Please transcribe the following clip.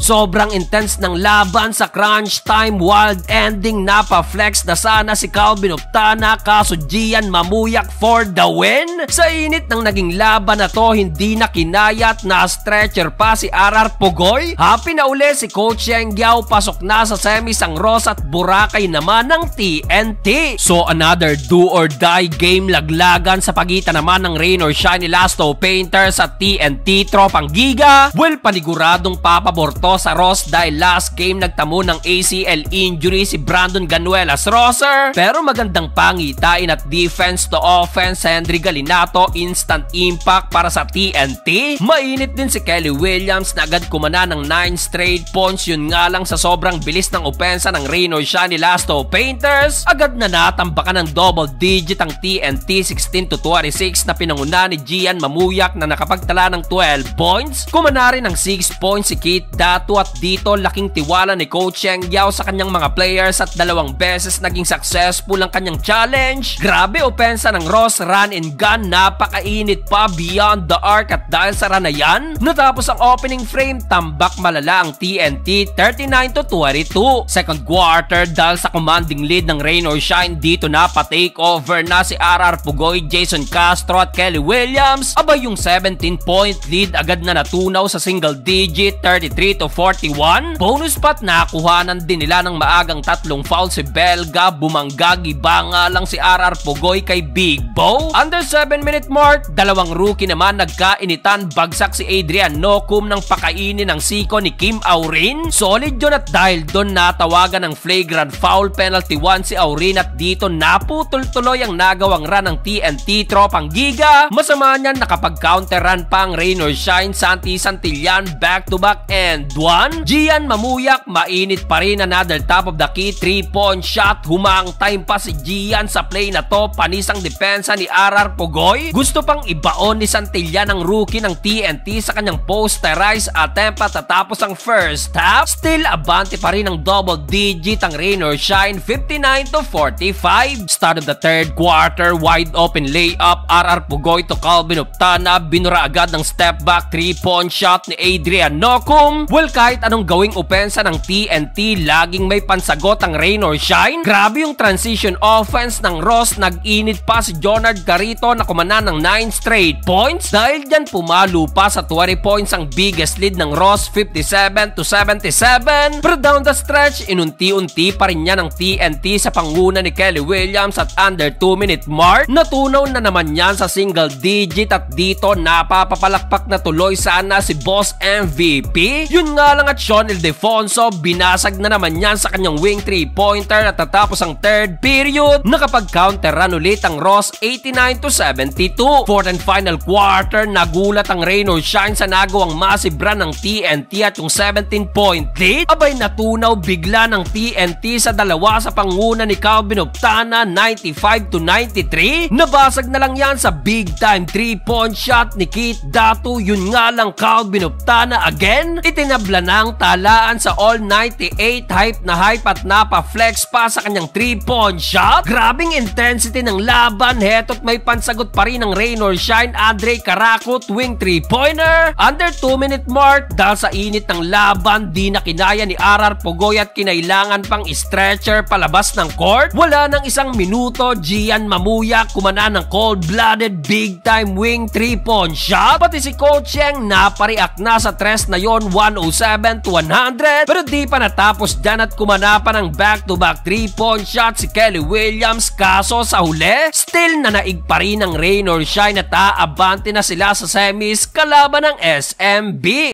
Sobrang intense ng laban sa crunch time, wild ending, napa-flex na sana si Calvin Optana kaso Gian Mamuyak for the win. Sa init ng naging laban na to, hindi na kinayat, na stretcher pa si RR Pugoy. Happy na uli si Coach Yeng Yao, pasok na sa semis ang Ross at Boracay naman ng TNT. So another do or die game, laglagan sa pagitan naman ng rain or shine ni Lasto Painters at TNT Tropang Giga. Well, paniguradong papabor to sa Ross dahil last game nagtamo ng ACL injury si Brandon Ganuelas Rosser. Pero magandang pangitain at defense to offense, Henry Galinato, instant impact para sa TNT. Mainit din si Kelly Williams na agad kumana ng 9 straight points. Yun nga lang, sa sobrang bilis ng opensa ng rain or shine ni Lasto Painters, agad na natambakan ng double digit ang TNT 16-26 na pinanguna ni Gian Mamuyak na nakapagtala ng 12 points. Kumana rin ng 6 points si Keith Datu at dito laking tiwala ni Coach Yeng Yao sa kanyang mga players at 2 beses naging successful ang kanyang challenge. Grabe opensa ng Ross, run and gun, napakainit pa beyond the arc at dahil sa run na yan, natapos ang opening frame, tambak malala ang TNT 39-22. Second quarter, dahil sa commanding lead ng rain or shine, dito na pa-take over na si RR Pugoy, Jason Castro at Kelly Williams. Abay yung 17-point lead agad na natunaw sa single digit 33-41. Bonus pat nakuhanan din nila ng maagang 3 foul si Belga, bumanggagi ba nga lang si RR Pugoy kay Big Bo. Under 7-minute mark, 2 rookie naman nagkainitan, bagsak si Adrian Nocum ng pakainin ng siko ni Kim Aurin. Solid yun at dahil doon natawagan ng flagrant foul, penalty 1 si Aurin at dito naputol tuloy ang nagawang run ng TNT Tropang Giga. Masama niyan, nakapag-counter run pa ang rain or shine, Santi Santillan back to back and 1. Gian Mamuyak, mainit pa rin, another top of the key 3-point shot. Humang time pa si Gian sa play na to, panisang depensa ni RR Pugoy. Gusto pang ibaon ni Santillan ang rookie ng TNT sa kanyang posterized attempt at tatapos ang first half. Still abante pa rin ang double digit ang rain or shine, 59-45. Start of the third quarter, wide open layup, RR Pugoy to Calvin Optana, binura agad ng step back 3-point shot ni Adrian Nocum. Well, kahit anong gawing opensa ng TNT, laging may pansagot ang rain or shine. Grabe yung transition offense ng Ross, nag-init pa si Jonard Carito na kumana ng 9 straight points. Dahil dyan pumalo pa sa 20 points ang biggest lead ng Ross, 57-77. Pero down the stretch, inunti-unti pa rin yan ng TNT sa panguna ni Kelly Williams at under 2-minute mark. Natunaw na naman yan sa single digit at dito napapapalakpak na tuloy sana si Boss MVP. Yun nga lang at Sean Ildefonso, binasag na naman yan sa kanyang wing 3-pointer at tatapos ang third period, nakapag-counter run ulit ang Ross 89-72. Fourth and final quarter, nagulat ang rain or shine sa nagawang massive run ng TNT at yung 17-point lead. Abay natunaw bigla ng TNT sa 2 sa panguna ni Calvin Optana, 95-93. Nabasag na lang yan sa big time 3-point shot ni Keith Datu. Yun nga lang, Calvin Optana again, itinabla na ang talaan sa all 98. Hype na hype at napa-flex pa sa kanyang 3-point shot. Grabing intensity ng laban, heto't may pansagot pa rin ng rain or shine, Andre Karakot, wing 3-pointer. Under 2-minute mark, dahil sa init ng laban, di na kinaya ni RR Pugoy at kinailangan pang stretcher palabas ng court. Wala nang 1 minuto, Gian Mamuyak kumana ng cold-blooded big time wing 3-point shot. Pati si Coach Yeng napareact na sa tres na yon, 107-100. Pero di pa natapos dyan at kumana pa ng back-to-back 3-point shot si Kelly Williams, kaso sa huli, still nanaig pa rin ang rain or shine at aabante na sila sa semis kalaban ng SMB.